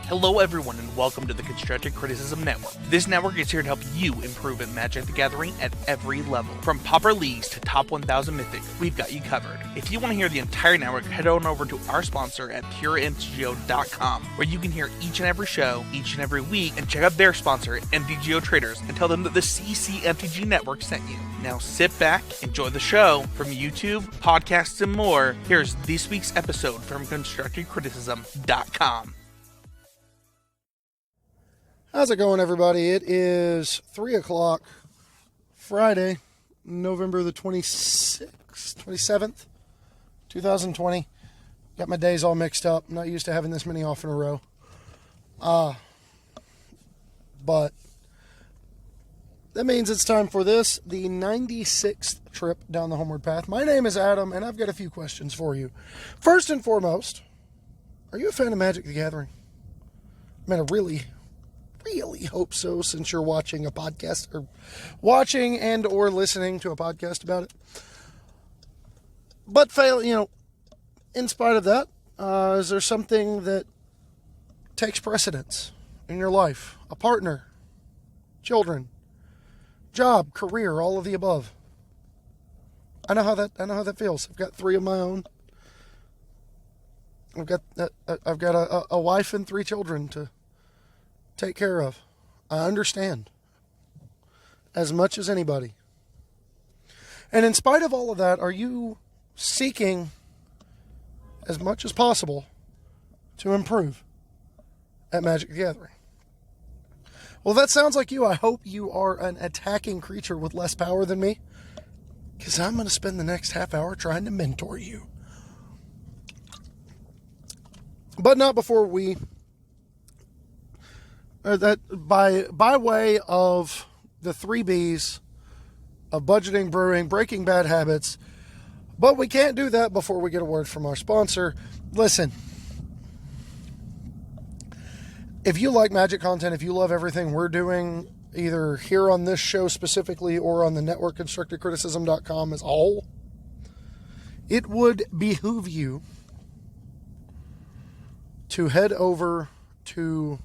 Hello everyone and welcome to the Constructive Criticism Network. This network is here to help you improve at Magic the Gathering at every level. From Pauper Leagues to Top 1000 Mythic, we've got you covered. If you want to hear the entire network, head on over to our sponsor at puremtgo.com, where you can hear each and every show, each and every week, and check out their sponsor, MTGO Traders, and tell them that the CCMTG Network sent you. Now sit back, enjoy the show. From YouTube, podcasts, and more, here's this week's episode from ConstructiveCriticism.com. How's it going, everybody? It is 3 o'clock Friday, November the 27th, 2020. Got my days all mixed up. I'm not used to having this many off in a row. But that means it's time for this, the 96th trip down the Homeward Path. My name is Adam, and I've got a few questions for you. First and foremost, are you a fan of Magic the Gathering? I mean, I really hope so, since you're watching a podcast, or watching and or listening to a podcast about it. But in spite of that, is there something that takes precedence in your life? A partner, children, job, career, all of the above. I know how that feels. I've got 3 of my own. I've got a wife and 3 children to take care of. I understand as much as anybody. And in spite of all of that, are you seeking as much as possible to improve at Magic the Gathering? Well, that sounds like you. I hope you are an attacking creature with less power than me, because I'm going to spend the next half hour trying to mentor you. But not before we that by way of the 3 Bs of budgeting, brewing, breaking bad habits. But we can't do that before we get a word from our sponsor. Listen, if you like Magic content, if you love everything we're doing, either here on this show specifically or on the network ConstructiveCriticism.com as a whole, it would behoove you to head over to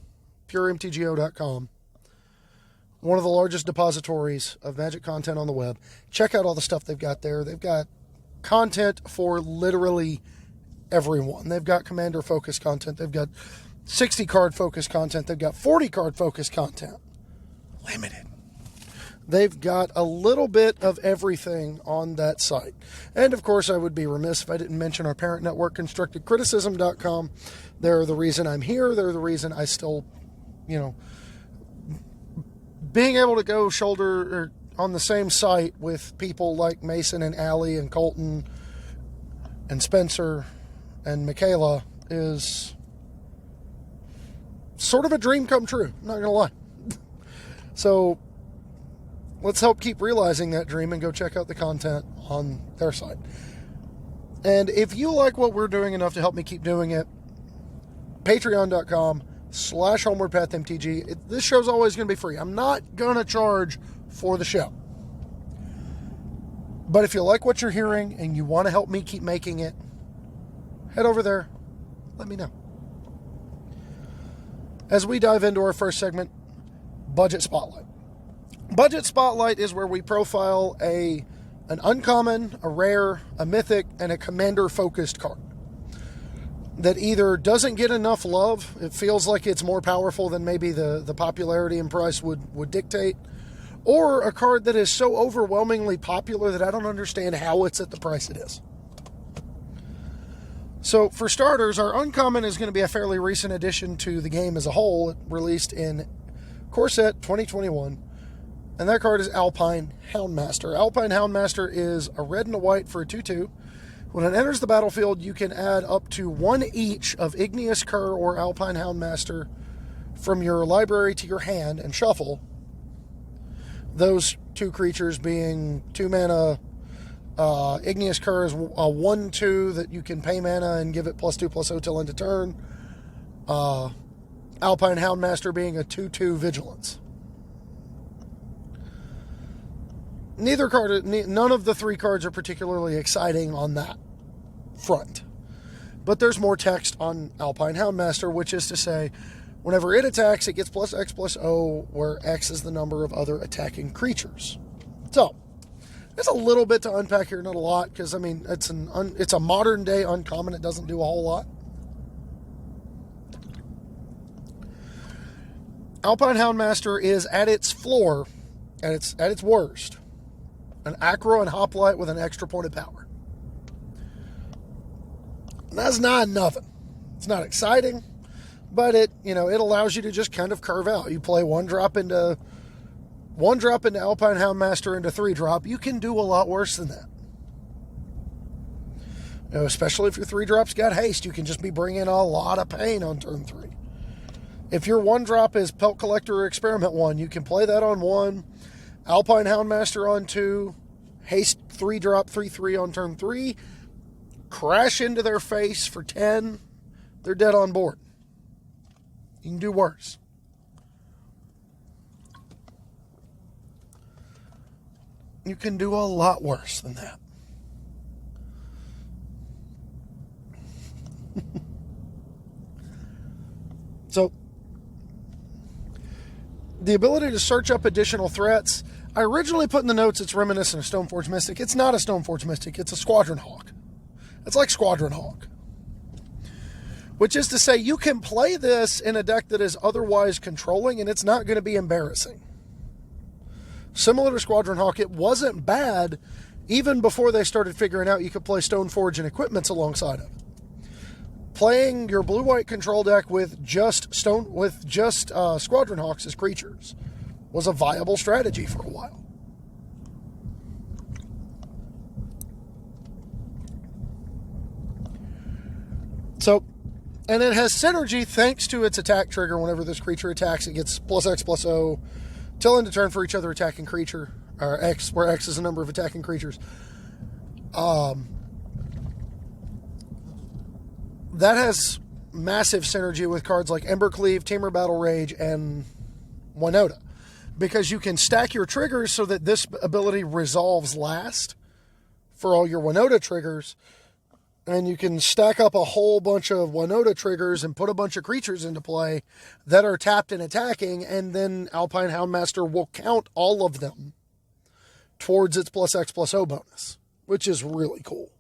puremtgo.com, one of the largest depositories of Magic content on the web. Check out all the stuff they've got there. They've got content for literally everyone. They've got commander focused content. They've got 60 card focused content. They've got 40 card focused content. Limited. They've got a little bit of everything on that site. And of course, I would be remiss if I didn't mention our parent network, ConstructiveCriticism.com. They're the reason I'm here. They're the reason I still, being able to go shoulder or on the same site with people like Mason and Allie and Colton and Spencer and Michaela is sort of a dream come true. I'm not going to lie. So let's help keep realizing that dream and go check out the content on their site. And if you like what we're doing enough to help me keep doing it, patreon.com/HomewardPathMTG. This show's always going to be free. I'm not going to charge for the show. But if you like what you're hearing and you want to help me keep making it, head over there. Let me know. As we dive into our first segment, Budget Spotlight. Budget Spotlight is where we profile an uncommon, a rare, a mythic, and a commander-focused card that either doesn't get enough love, it feels like it's more powerful than maybe the popularity and price would dictate, or a card that is so overwhelmingly popular that I don't understand how it's at the price it is. So for starters, our uncommon is going to be a fairly recent addition to the game as a whole. It released in Core Set 2021, and that card is Alpine Houndmaster. Alpine Houndmaster is a red and a white for a 2/2. When it enters the battlefield, you can add up to 1 each of Igneous Cur or Alpine Houndmaster from your library to your hand and shuffle. Those 2 creatures being 2 mana. Igneous Cur is a 1/2 that you can pay mana and give it +2/+0 till end of turn. Alpine Houndmaster being a 2/2 Vigilance. None of the 3 cards are particularly exciting on that front. But there's more text on Alpine Houndmaster, which is to say, Whenever it attacks, it gets plus X plus O, where X is the number of other attacking creatures. So, there's a little bit to unpack here, not a lot, because, I mean, it's a modern-day uncommon. It doesn't do a whole lot. Alpine Houndmaster is at its floor, at its worst, an acro and hoplite with an extra point of power. And that's not nothing. It's not exciting, but it allows you to just kind of curve out. You play one drop into Alpine Houndmaster into 3-drop. You can do a lot worse than that. Especially if your 3-drops got haste, you can just be bringing a lot of pain on turn 3. If your 1-drop is Pelt Collector or Experiment 1, you can play that on 1, Alpine Houndmaster on 2, haste 3-drop 3/3 on turn 3, crash into their face for 10, they're dead on board. You can do worse. You can do a lot worse than that. So, the ability to search up additional threats. I originally put in the notes it's reminiscent of Stoneforge Mystic. It's not a Stoneforge Mystic. It's a Squadron Hawk. It's like Squadron Hawk. Which is to say, you can play this in a deck that is otherwise controlling, and it's not going to be embarrassing. Similar to Squadron Hawk, it wasn't bad even before they started figuring out you could play Stoneforge and equipments alongside of it. Playing your blue-white control deck with just Squadron Hawks as creatures was a viable strategy for a while. So, and it has synergy thanks to its attack trigger. Whenever this creature attacks, it gets plus X plus O till end of turn for each other attacking creature, or X, where X is the number of attacking creatures. That has massive synergy with cards like Embercleave, Tamer Battle Rage, and Winota. Because you can stack your triggers so that this ability resolves last for all your Winota triggers. And you can stack up a whole bunch of Winota triggers and put a bunch of creatures into play that are tapped and attacking, and then Alpine Houndmaster will count all of them towards its plus X plus O bonus, which is really cool.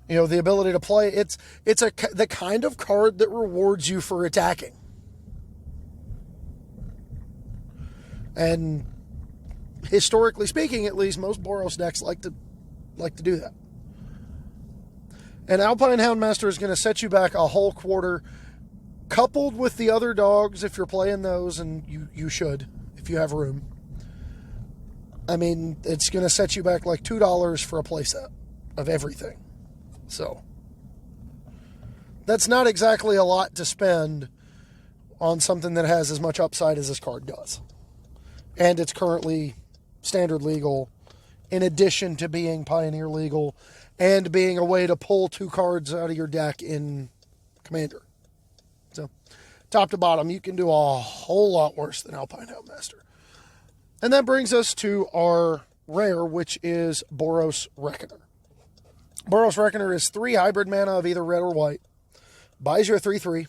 The ability to play, it's the kind of card that rewards you for attacking. And historically speaking, at least, most Boros decks like to do that. And Alpine Houndmaster is going to set you back a whole quarter, coupled with the other dogs, if you're playing those, and you should, if you have room. I mean, it's going to set you back like $2 for a playset of everything. So, that's not exactly a lot to spend on something that has as much upside as this card does. And it's currently standard legal, in addition to being Pioneer legal, and being a way to pull 2 cards out of your deck in Commander. So, top to bottom, you can do a whole lot worse than Alpine Houndmaster. And that brings us to our rare, which is Boros Reckoner. Boros Reckoner is 3 hybrid mana of either red or white. Buys you a 3/3.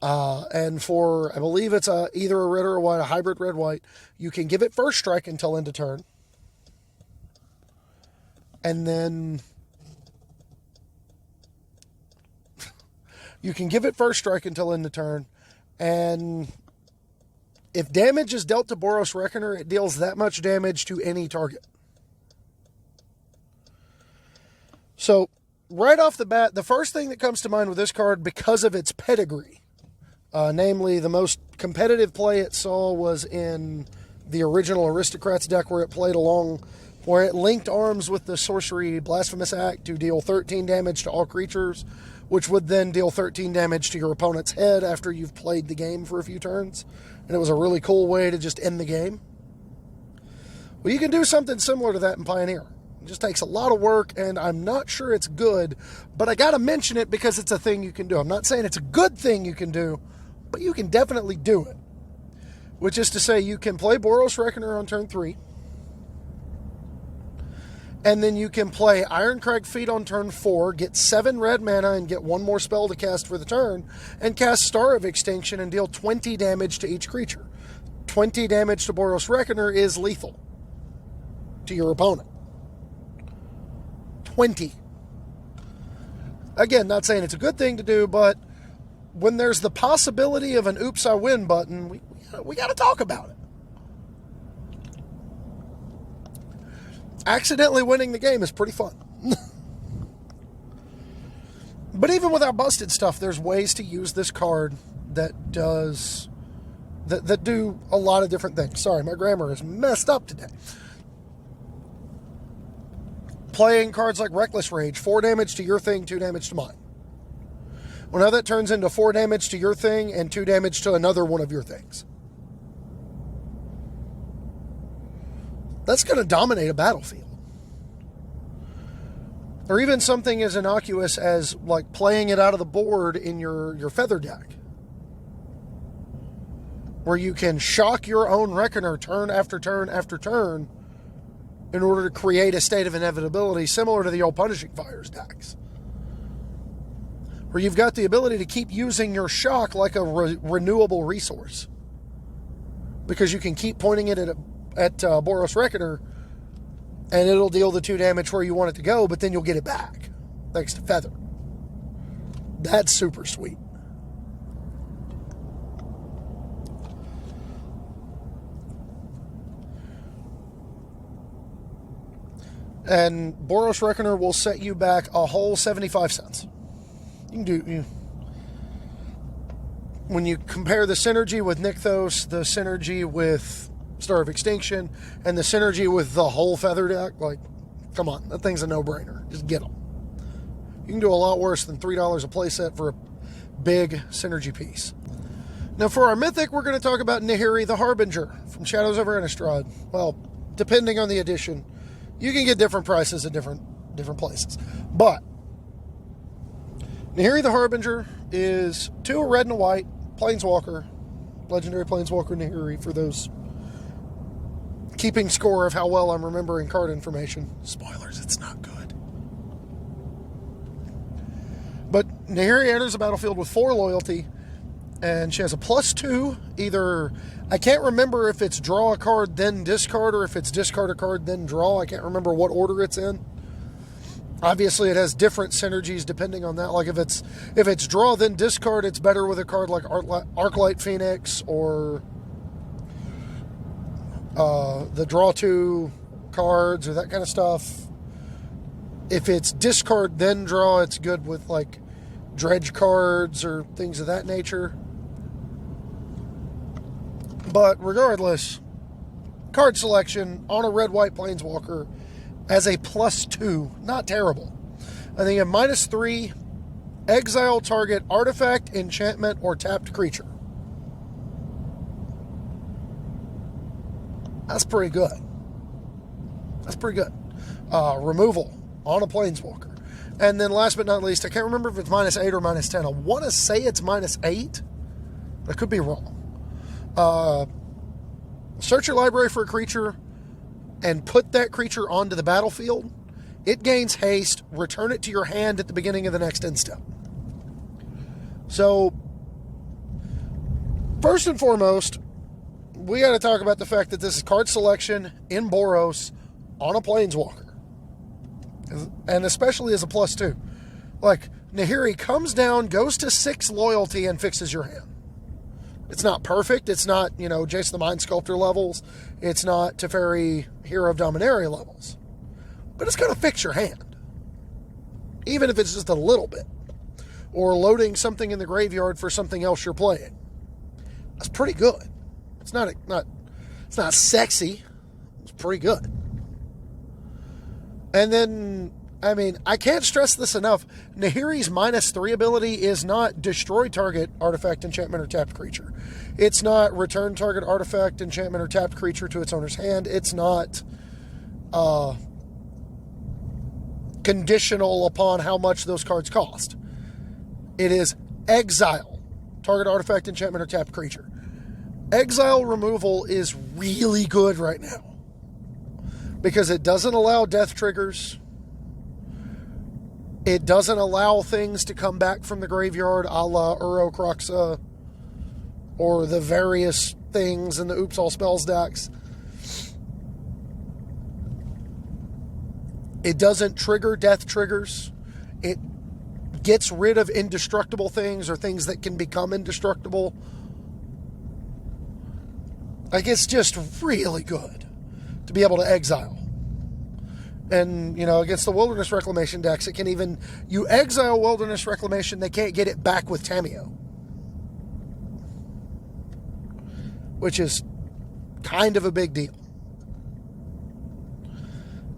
And for, I believe it's either a red or a white, a hybrid red-white, you can give it first strike until end of turn. And then you can give it first strike until end of turn. And if damage is dealt to Boros Reckoner, it deals that much damage to any target. So, right off the bat, the first thing that comes to mind with this card, because of its pedigree, namely the most competitive play it saw was in the original Aristocrats deck, where it played along, where it linked arms with the Sorcery Blasphemous Act to deal 13 damage to all creatures, which would then deal 13 damage to your opponent's head after you've played the game for a few turns. And it was a really cool way to just end the game. Well, you can do something similar to that in Pioneer. It just takes a lot of work, and I'm not sure it's good, but I got to mention it because it's a thing you can do. I'm not saying it's a good thing you can do, but you can definitely do it. Which is to say, you can play Boros Reckoner on turn 3, And then you can play Ironcrag Feat on turn 4, get 7 red mana and get 1 more spell to cast for the turn, and cast Star of Extinction and deal 20 damage to each creature. 20 damage to Boros Reckoner is lethal to your opponent. 20. Again, not saying it's a good thing to do, but when there's the possibility of an oops, I win button, we got to talk about it. Accidentally winning the game is pretty fun. But even without busted stuff, there's ways to use this card that do a lot of different things. Sorry, my grammar is messed up today. Playing cards like Reckless Rage, 4 damage to your thing, 2 damage to mine. Well, now that turns into 4 damage to your thing and 2 damage to another one of your things. That's going to dominate a battlefield. Or even something as innocuous as like playing it out of the board in your feather deck, where you can shock your own Reckoner turn after turn after turn in order to create a state of inevitability similar to the old Punishing Fires decks, where you've got the ability to keep using your shock like a renewable resource, because you can keep pointing it at Boros Reckoner, and it'll deal the 2 damage where you want it to go, but then you'll get it back, thanks to Feather. That's super sweet. And Boros Reckoner will set you back a whole 75 cents. You can do... when you compare the synergy with Nykthos, the synergy with Star of Extinction, and the synergy with the whole Feather deck, like, come on, that thing's a no-brainer. Just get them. You can do a lot worse than $3 a playset for a big synergy piece. Now, for our Mythic, we're going to talk about Nahiri the Harbinger from Shadows over Innistrad. Well, depending on the edition, you can get different prices at different places. But Nahiri the Harbinger is 2 red and a white, Planeswalker, legendary Planeswalker Nahiri, for those keeping score of how well I'm remembering card information. Spoilers, it's not good. But Nahiri enters the battlefield with 4 loyalty, and she has a +2, either, I can't remember if it's draw a card then discard, or if it's discard a card then draw. I can't remember what order it's in. Obviously, it has different synergies depending on that. Like if it's draw then discard, it's better with a card like Arclight Phoenix, or the draw 2 cards, or that kind of stuff. If it's discard then draw, it's good with like dredge cards or things of that nature. But regardless, card selection on a red-white Planeswalker as a +2, not terrible. I think a -3, exile target artifact, enchantment, or tapped creature. That's pretty good. That's pretty good. Removal on a Planeswalker. And then last but not least, I can't remember if it's -8 or -10. I want to say it's -8. I could be wrong. Search your library for a creature and put that creature onto the battlefield. It gains haste. Return it to your hand at the beginning of the next end step. So, first and foremost, we got to talk about the fact that this is card selection in Boros on a Planeswalker. And especially as a +2. Like, Nahiri comes down, goes to 6 loyalty, and fixes your hand. It's not perfect. It's not, Jace the Mind Sculptor levels. It's not Teferi Hero of Dominaria levels. But it's going to fix your hand. Even if it's just a little bit. Or loading something in the graveyard for something else you're playing. That's pretty good. It's not sexy. It's pretty good. And then, I can't stress this enough. Nahiri's -3 ability is not destroy target artifact, enchantment, or tapped creature. It's not return target artifact, enchantment, or tapped creature to its owner's hand. It's not conditional upon how much those cards cost. It is exile target artifact, enchantment, or tapped creature. Exile removal is really good right now, because it doesn't allow death triggers. It doesn't allow things to come back from the graveyard a la Urokroxa or the various things in the Oops All Spells decks. It doesn't trigger death triggers. It gets rid of indestructible things or things that can become indestructible. Like, it's just really good to be able to exile. And, against the Wilderness Reclamation decks, it can even... You exile Wilderness Reclamation, they can't get it back with Tamiyo. Which is kind of a big deal.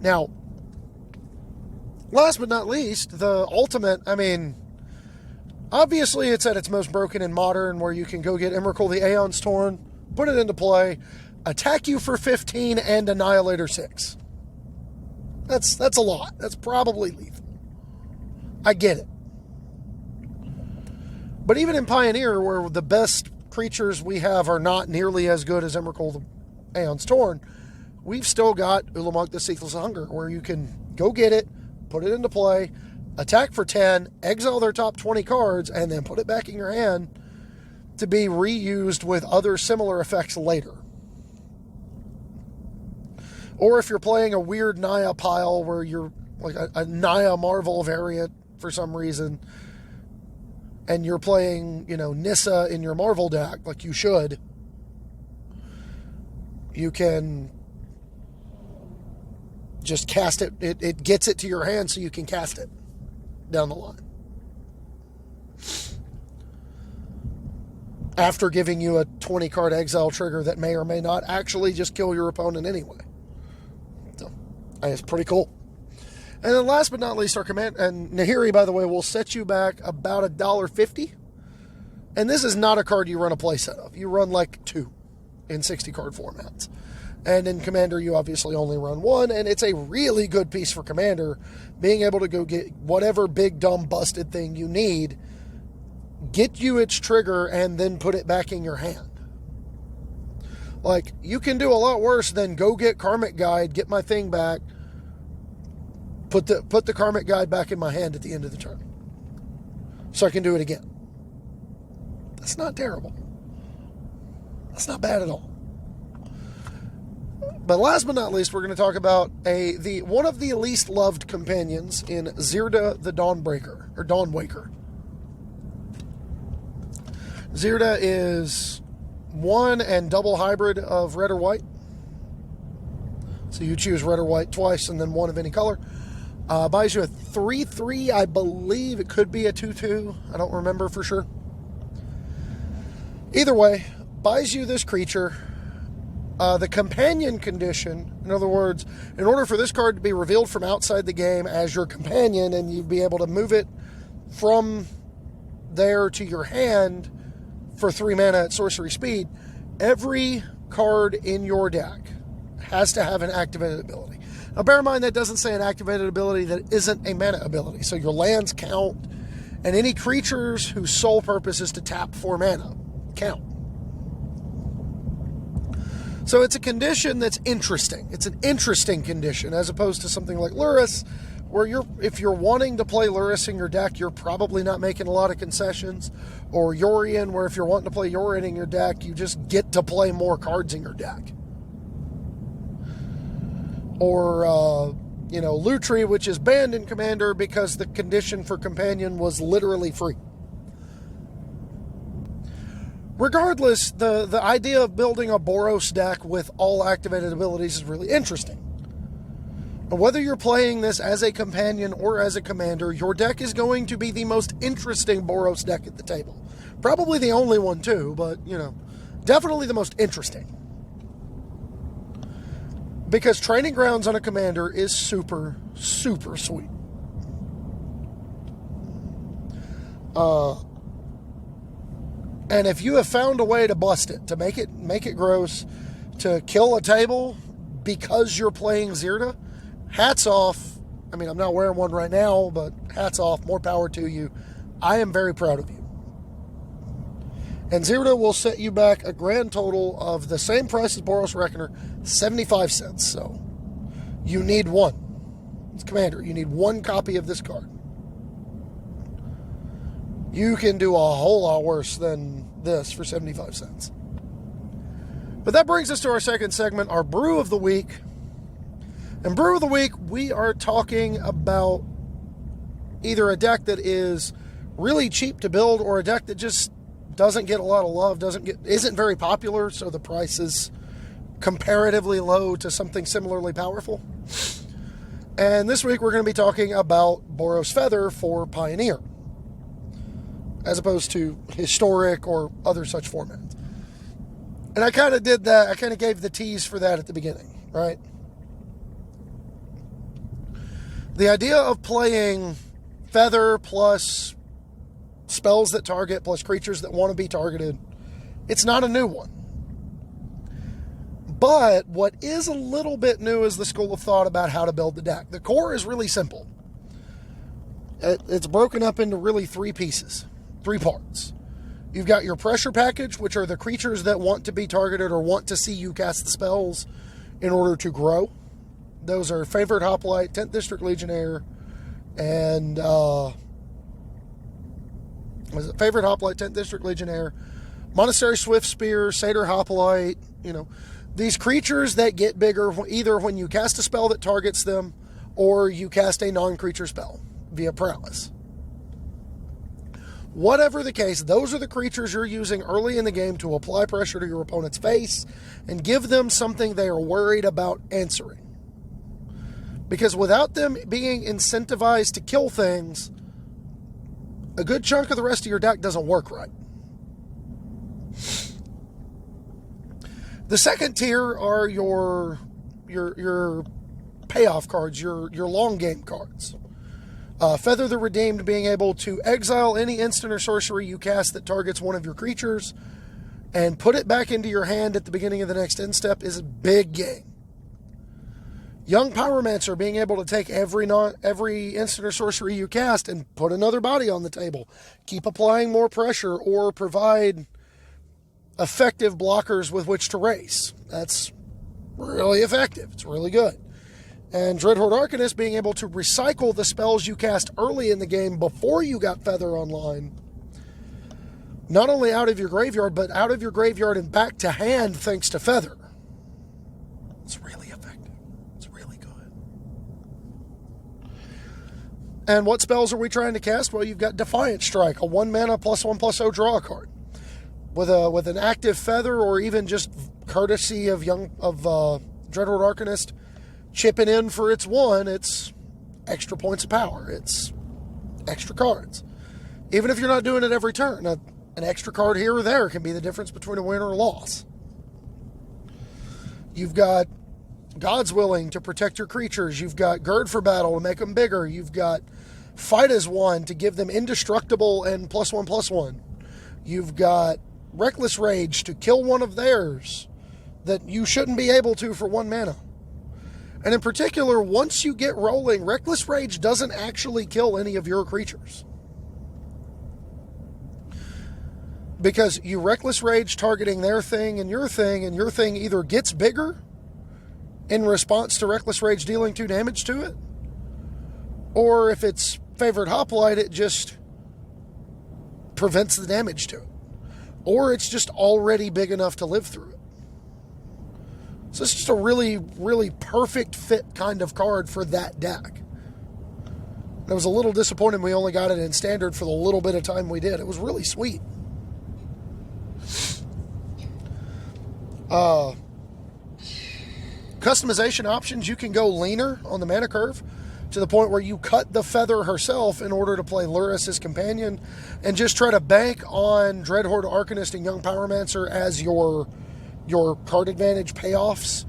Now, last but not least, the ultimate, obviously it's at its most broken in Modern, where you can go get Emrakul the Aeon's Torn, put it into play, attack you for 15 and Annihilator 6. That's a lot. That's probably lethal. I get it. But even in Pioneer, where the best creatures we have are not nearly as good as Emrakul the Aeon's Torn, we've still got Ulamog the Ceaseless Hunger, where you can go get it, put it into play, attack for 10, exile their top 20 cards, and then put it back in your hand to be reused with other similar effects later. Or if you're playing a weird Naya pile where you're like a Naya Marvel variant for some reason, and you're playing, Nissa in your Marvel deck, like you should, you can just cast it. It gets it to your hand so you can cast it down the line. After giving you a 20-card exile trigger that may or may not actually just kill your opponent anyway. So, it's pretty cool. And then last but not least, our command... And Nahiri, by the way, will set you back about $1.50. And this is not a card you run a playset of. You run like 2 in 60-card formats. And in Commander, you obviously only run 1, and it's a really good piece for Commander, being able to go get whatever big, dumb, busted thing you need, get you its trigger, and then put it back in your hand. Like, you can do a lot worse than go get Karmic Guide, get my thing back, put the Karmic Guide back in my hand at the end of the turn, so I can do it again. That's not terrible. That's not bad at all. But last but not least, we're going to talk about one of the least loved companions in Zirda the Dawnbreaker, or Dawnwaker. Zirda is 1 and double hybrid of red or white. So you choose red or white twice and then 1 of any color. Buys you a 3/3, I believe. It could be a 2/2. I don't remember for sure. Either way, buys you this creature. The companion condition, in other words, in order for this card to be revealed from outside the game as your companion and you'd be able to move it from there to your hand for 3 mana at sorcery speed, every card in your deck has to have an activated ability. Now bear in mind that doesn't say an activated ability that isn't a mana ability. So your lands count, and any creatures whose sole purpose is to tap 4 mana count. So it's a condition that's interesting. It's an interesting condition as opposed to something like Lurrus, where if you're wanting to play Lurrus in your deck, you're probably not making a lot of concessions. Or Yorion, where if you're wanting to play Yorion in your deck, you just get to play more cards in your deck. Or, Lutri, which is banned in Commander because the condition for Companion was literally free. Regardless, the idea of building a Boros deck with all activated abilities is really interesting. Whether you're playing this as a companion or as a commander, your deck is going to be the most interesting Boros deck at the table. Probably the only one too, but, definitely the most interesting. Because Training Grounds on a commander is super, super sweet. And if you have found a way to bust it, to make it gross, to kill a table because you're playing Zirda, hats off. I mean, I'm not wearing one right now, but hats off. More power to you. I am very proud of you. And Zirda will set you back a grand total of the same price as Boros Reckoner, 75 cents. So You need one. It's Commander. You need one copy of this card. You can do a whole lot worse than this for 75 cents. But that brings us to our second segment, our Brew of the Week. And Brew of the Week, we are talking about either a deck that is really cheap to build or a deck that just doesn't get a lot of love, isn't very popular, so the price is comparatively low to something similarly powerful. And this week we're going to be talking about Boros Feather for Pioneer, as opposed to Historic or other such formats. And I kind of did that, I kind of gave the tease for that at the beginning, right? The idea of playing Feather plus spells that target plus creatures that want to be targeted, it's not a new one. But what is a little bit new is the school of thought about how to build the deck. The core is really simple. It's broken up into really three pieces, three parts. You've got your pressure package, which are the creatures that want to be targeted or want to see you cast the spells in order to grow. Those are Favored Hoplite, 10th District Legionnaire, and Favored Hoplite, 10th District Legionnaire, Monastery Swiftspear, Satyr Hoplite, these creatures that get bigger either when you cast a spell that targets them or you cast a non-creature spell via Prowess. Whatever the case, those are the creatures you're using early in the game to apply pressure to your opponent's face and give them something they are worried about answering. Because without them being incentivized to kill things, a good chunk of the rest of your deck doesn't work right. The second tier are your payoff cards, your long game cards. Feather the Redeemed, being able to exile any instant or sorcery you cast that targets one of your creatures and put it back into your hand at the beginning of the next end step, is a big game. Young Pyromancer, being able to take every instant or sorcery you cast and put another body on the table, keep applying more pressure, or provide effective blockers with which to race. That's really effective. It's really good. And Dreadhorde Arcanist, being able to recycle the spells you cast early in the game before you got Feather online, not only out of your graveyard, but out of your graveyard and back to hand thanks to Feather. It's really effective. It's really good. And what spells are we trying to cast? Well, you've got Defiant Strike, a 1-mana +1/+0 draw a card. With an active Feather, or even just courtesy of Dreadhorde Arcanist chipping in for its one, it's extra points of power. It's extra cards. Even if you're not doing it every turn, an extra card here or there can be the difference between a win or a loss. You've got God's Willing to protect your creatures. You've got Gird for Battle to make them bigger. You've got Fight as One to give them indestructible and +1/+1. You've got Reckless Rage to kill one of theirs that you shouldn't be able to for 1 mana. And in particular, once you get rolling, Reckless Rage doesn't actually kill any of your creatures. Because you Reckless Rage targeting their thing, and your thing either gets bigger in response to Reckless Rage dealing 2 damage to it, or if it's Favored Hoplite, it just prevents the damage to it. Or it's just already big enough to live through it. So it's just a really, really perfect fit kind of card for that deck. And I was a little disappointed we only got it in Standard for the little bit of time we did. It was really sweet. Customization options, you can go leaner on the mana curve to the point where you cut the Feather herself in order to play Luris's Companion and just try to bank on Dreadhorde Arcanist and Young Pyromancer as your card advantage payoffs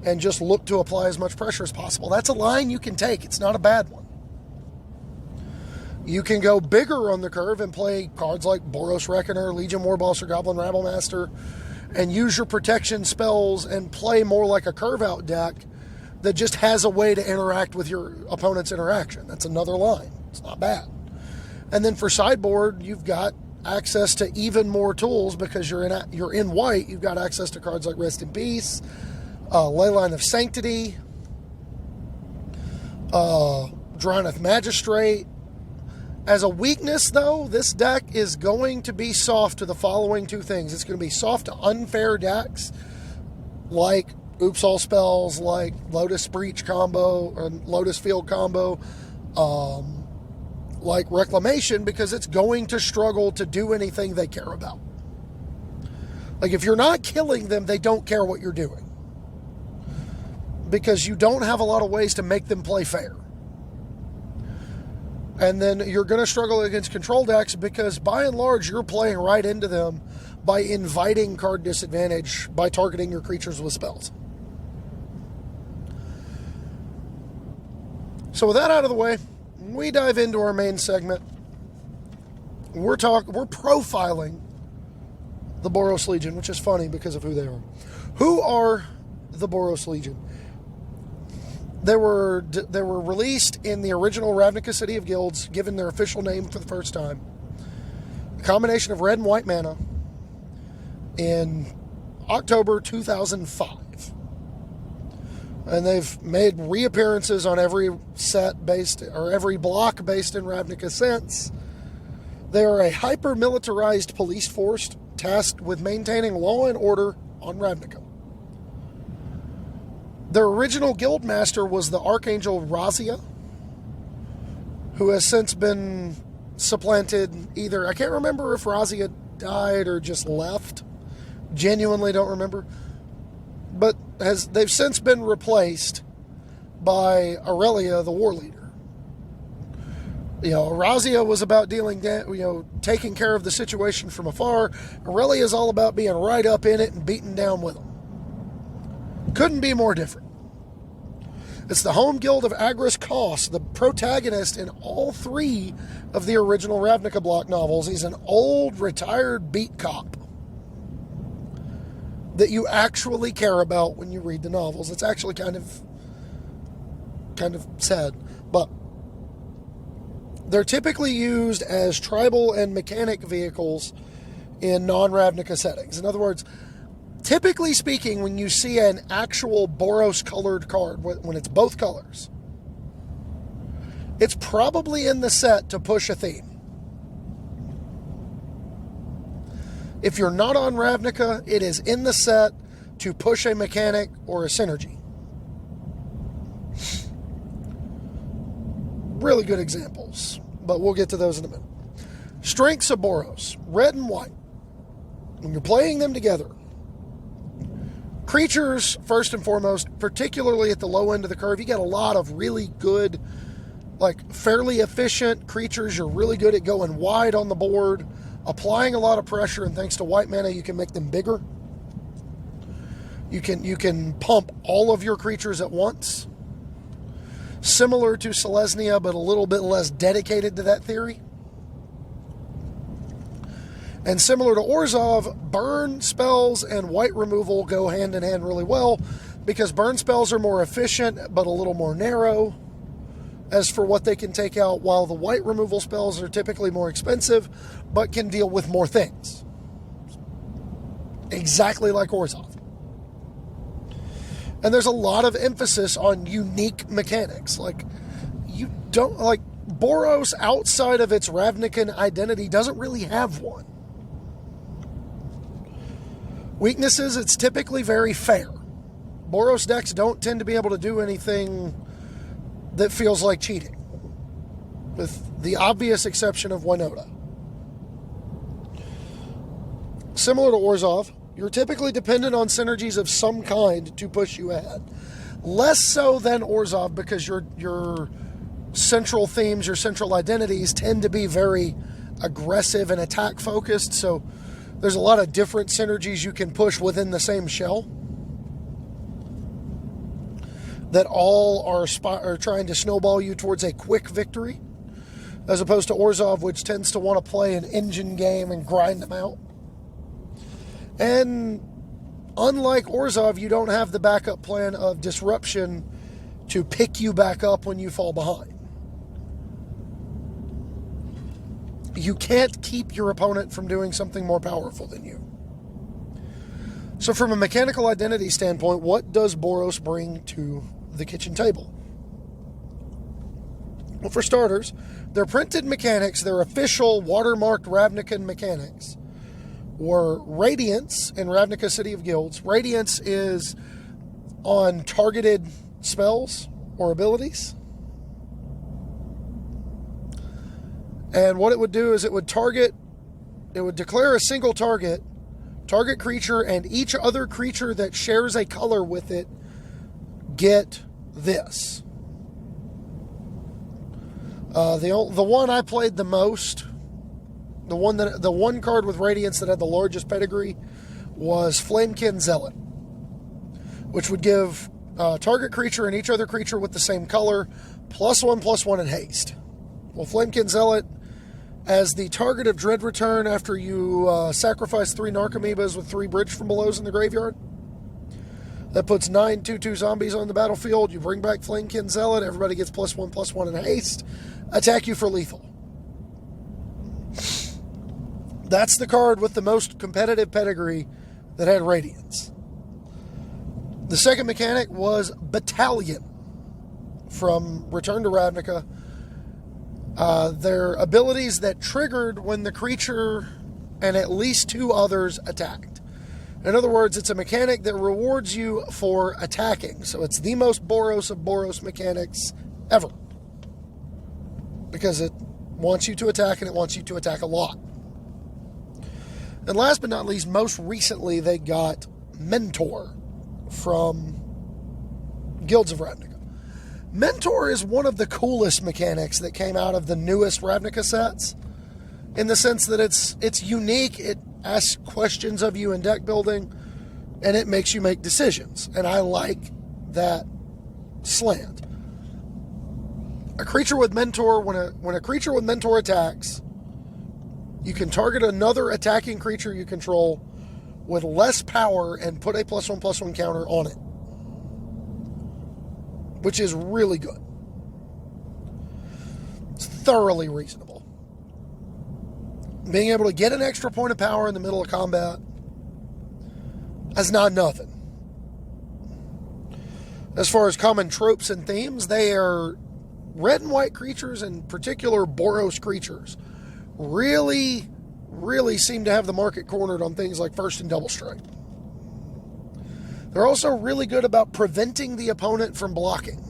and just look to apply as much pressure as possible. That's a line you can take. It's not a bad one. You can go bigger on the curve and play cards like Boros Reckoner, Legion Warboss, or Goblin Rabblemaster and use your protection spells and play more like a curve out deck that just has a way to interact with your opponent's interaction. That's another line. It's not bad. And then for sideboard, you've got access to even more tools because you're in white. You've got access to cards like Rest in Peace, Leyline of Sanctity, Droneth Magistrate. As a weakness, though, this deck is going to be soft to the following two things. It's going to be soft to unfair decks, like Oops All Spells, like Lotus Breach combo, or Lotus Field combo, like Reclamation, because it's going to struggle to do anything they care about. Like, if you're not killing them, they don't care what you're doing, because you don't have a lot of ways to make them play fair. And then you're going to struggle against control decks because, by and large, you're playing right into them by inviting card disadvantage by targeting your creatures with spells. So with that out of the way, we dive into our main segment. We're profiling the Boros Legion, which is funny because of who they are. Who are the Boros Legion? They were released in the original Ravnica City of Guilds, given their official name for the first time. A combination of red and white mana in October 2005. And they've made reappearances on every every block based in Ravnica since. They are a hyper-militarized police force tasked with maintaining law and order on Ravnica. Their original guildmaster was the Archangel Razia, who has since been supplanted either. I can't remember if Razia died or just left. Genuinely don't remember. But they've since been replaced by Aurelia, the war leader. Razia was about taking care of the situation from afar. Aurelia is all about being right up in it and beating down with them. Couldn't be more different. It's the home guild of Agris Kos, the protagonist in all three of the original Ravnica block novels. He's an old, retired beat cop that you actually care about when you read the novels. It's actually kind of sad, but they're typically used as tribal and mechanic vehicles in non-Ravnica settings. In other words, typically speaking, when you see an actual Boros-colored card, when it's both colors, it's probably in the set to push a theme. If you're not on Ravnica, it is in the set to push a mechanic or a synergy. Really good examples, but we'll get to those in a minute. Strengths of Boros, red and white. When you're playing them together, creatures, first and foremost, particularly at the low end of the curve, you get a lot of really good, fairly efficient creatures. You're really good at going wide on the board, applying a lot of pressure, and thanks to white mana, you can make them bigger. You can pump all of your creatures at once. Similar to Selesnya, but a little bit less dedicated to that theory. And similar to Orzhov, burn spells and white removal go hand in hand really well, because burn spells are more efficient, but a little more narrow as for what they can take out, while the white removal spells are typically more expensive, but can deal with more things. Exactly like Orzhov. And there's a lot of emphasis on unique mechanics. Boros, outside of its Ravnican identity, doesn't really have one. Weaknesses, it's typically very fair. Boros decks don't tend to be able to do anything that feels like cheating, with the obvious exception of Winota. Similar to Orzhov, you're typically dependent on synergies of some kind to push you ahead. Less so than Orzhov, because your central themes, your central identities tend to be very aggressive and attack focused, so there's a lot of different synergies you can push within the same shell that all are trying to snowball you towards a quick victory, as opposed to Orzhov, which tends to want to play an engine game and grind them out. And unlike Orzhov, you don't have the backup plan of disruption to pick you back up when you fall behind. You can't keep your opponent from doing something more powerful than you. So from a mechanical identity standpoint, what does Boros bring to the kitchen table? Well, for starters, their printed mechanics, their official watermarked Ravnica mechanics, were Radiance in Ravnica City of Guilds. Radiance is on targeted spells or abilities. And what it would do is it would declare a single target creature, and each other creature that shares a color with it get this. The one I played the most, the one card with Radiance that had the largest pedigree was Flamekin Zealot, which would give target creature and each other creature with the same color +1/+1 in haste. Well, Flamekin Zealot, as the target of Dread Return after you sacrifice 3 Narcomoebas with 3 Bridge from Belows in the graveyard. That puts 9 2/2 zombies on the battlefield. You bring back Flamekin Zealot. Everybody gets +1/+1 in haste. Attack you for lethal. That's the card with the most competitive pedigree that had Radiance. The second mechanic was Battalion from Return to Ravnica. They're abilities that triggered when the creature and at least 2 others attacked. In other words, it's a mechanic that rewards you for attacking. So it's the most Boros of Boros mechanics ever, because it wants you to attack, and it wants you to attack a lot. And last but not least, most recently, they got Mentor from Guilds of Ravnica. Mentor is one of the coolest mechanics that came out of the newest Ravnica sets, in the sense that it's unique. It asks questions of you in deck building, and it makes you make decisions. And I like that slant. A creature with Mentor, when a creature with Mentor attacks, you can target another attacking creature you control with less power and put a +1/+1 counter on it, which is really good. It's thoroughly reasonable. Being able to get an extra point of power in the middle of combat is not nothing. As far as common tropes and themes, they are red and white creatures, in particular Boros creatures, really seem to have the market cornered on things like First and Double Strike. They're also really good about preventing the opponent from blocking.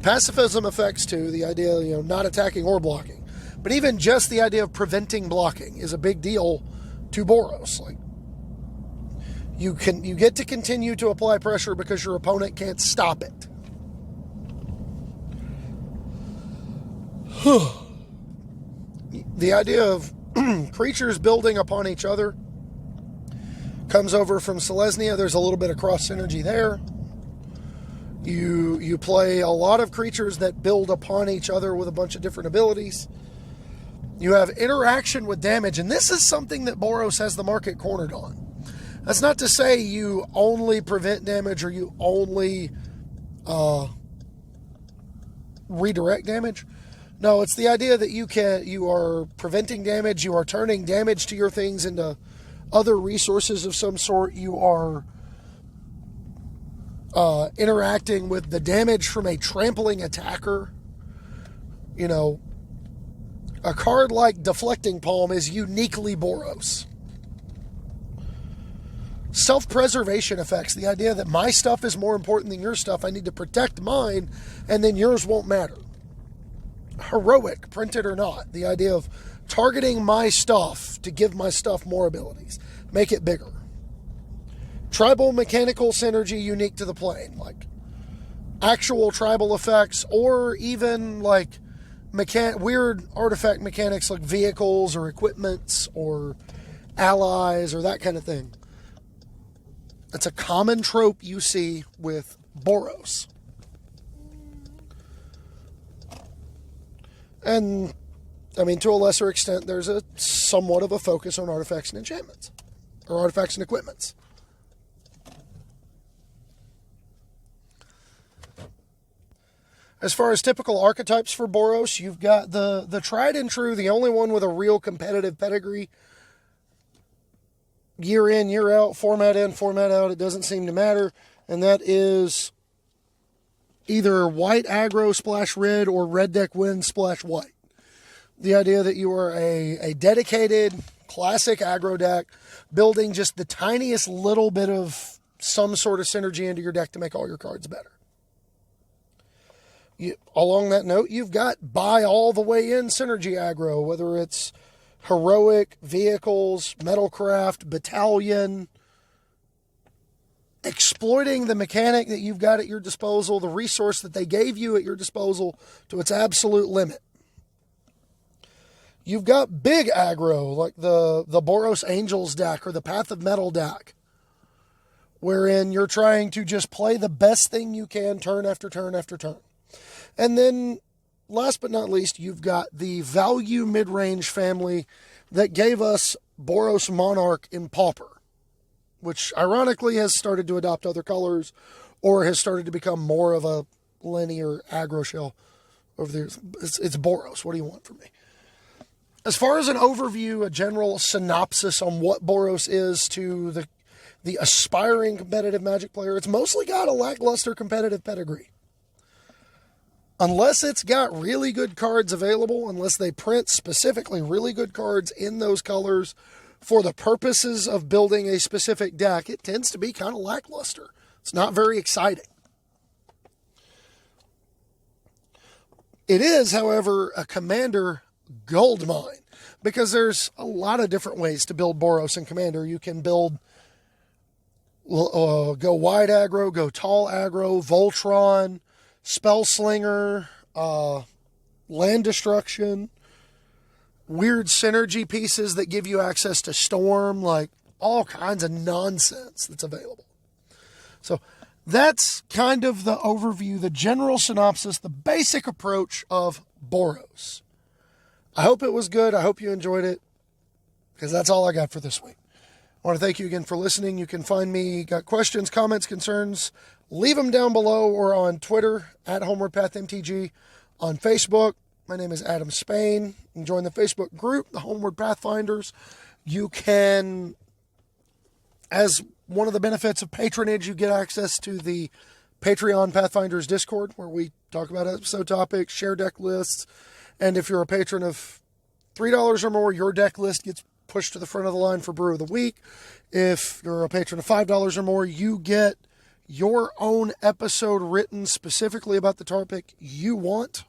Pacifism effects too, the idea, not attacking or blocking. But even just the idea of preventing blocking is a big deal to Boros. Like, you get to continue to apply pressure because your opponent can't stop it. The idea of creatures building upon each other comes over from Selesnya. There's a little bit of cross synergy there. You play a lot of creatures that build upon each other with a bunch of different abilities. You have interaction with damage, and this is something that Boros has the market cornered on. That's not to say you only prevent damage or you only redirect damage. No, it's the idea that you are preventing damage, you are turning damage to your things into other resources of some sort, you are interacting with the damage from a trampling attacker. A card like Deflecting Palm is uniquely Boros. Self-preservation effects, the idea that my stuff is more important than your stuff, I need to protect mine, and then yours won't matter. Heroic, printed or not, the idea of targeting my stuff to give my stuff more abilities, make it bigger. Tribal mechanical synergy unique to the plane, like actual tribal effects, or even like weird artifact mechanics like vehicles or equipments or allies or that kind of thing. It's a common trope you see with Boros. And, to a lesser extent, there's a somewhat of a focus on artifacts and enchantments, or artifacts and equipments. As far as typical archetypes for Boros, you've got the tried and true, the only one with a real competitive pedigree. Year in, year out, format in, format out, it doesn't seem to matter. And that is either white aggro splash red or red deck win splash white. The idea that you are a dedicated classic aggro deck building just the tiniest little bit of some sort of synergy into your deck to make all your cards better. Along that note, you've got buy all the way in synergy aggro, whether it's heroic, vehicles, metalcraft, battalion, exploiting the mechanic that you've got at your disposal, the resource that they gave you at your disposal to its absolute limit. You've got big aggro, like the Boros Angels deck or the Path of Metal deck, wherein you're trying to just play the best thing you can turn after turn after turn. And then, last but not least, you've got the value mid-range family that gave us Boros Monarch in Pauper, which ironically has started to adopt other colors or has started to become more of a linear aggro shell over there. It's Boros. What do you want from me? As far as an overview, a general synopsis on what Boros is to the aspiring competitive Magic player, it's mostly got a lackluster competitive pedigree. Unless it's got really good cards available, unless they print specifically really good cards in those colors for the purposes of building a specific deck, it tends to be kind of lackluster. It's not very exciting. It is, however, a Commander goldmine, because there's a lot of different ways to build Boros in Commander. You can build, go wide aggro, go tall aggro, Voltron, Spellslinger, land destruction, weird synergy pieces that give you access to Storm, like all kinds of nonsense that's available. So that's kind of the overview, the general synopsis, the basic approach of Boros. I hope it was good. I hope you enjoyed it, because that's all I got for this week. I want to thank you again for listening. You can find me, got questions, comments, concerns, leave them down below or on Twitter at HomewardPathMTG. On Facebook, my name is Adam Spain. You can join the Facebook group, the Homeward Pathfinders. You can, as one of the benefits of patronage, you get access to the Patreon Pathfinders Discord, where we talk about episode topics, share deck lists, and if you're a patron of $3 or more, your deck list gets pushed to the front of the line for Brew of the Week. If you're a patron of $5 or more, you get your own episode written specifically about the topic you want.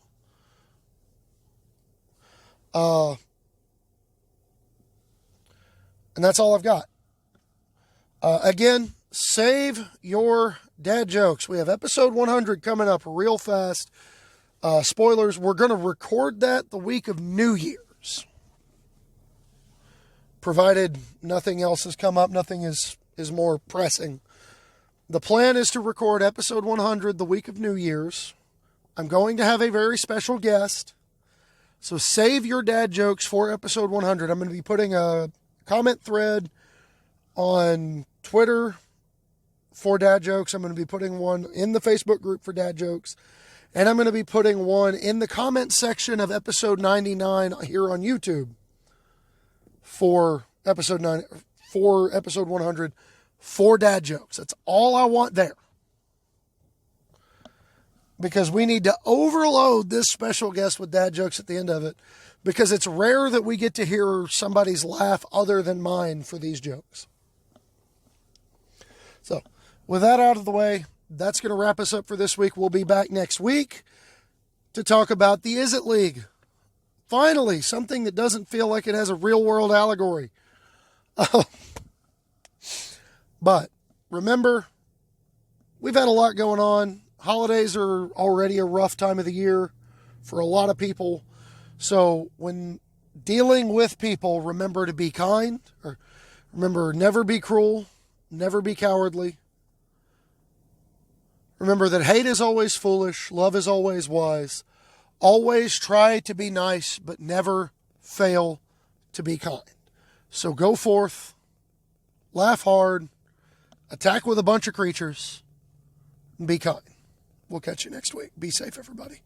And that's all I've got. Again, save your dad jokes. We have episode 100 coming up real fast. Spoilers, we're going to record that the week of New Year's. Provided nothing else has come up, nothing is more pressing. The plan is to record episode 100 the week of New Year's. I'm going to have a very special guest. So save your dad jokes for episode 100. I'm going to be putting a comment thread on Twitter for dad jokes. I'm going to be putting one in the Facebook group for dad jokes. And I'm going to be putting one in the comment section of episode 99 here on YouTube for episode 100 for dad jokes. That's all I want there. Because we need to overload this special guest with dad jokes at the end of it. Because it's rare that we get to hear somebody's laugh other than mine for these jokes. So, with that out of the way, that's going to wrap us up for this week. We'll be back next week to talk about the Is It League. Finally, something that doesn't feel like it has a real-world allegory. But remember, we've had a lot going on. Holidays are already a rough time of the year for a lot of people. So when dealing with people, remember to be kind. Or remember, never be cruel. Never be cowardly. Remember that hate is always foolish. Love is always wise. Always try to be nice, but never fail to be kind. So go forth, laugh hard, attack with a bunch of creatures, and be kind. We'll catch you next week. Be safe, everybody.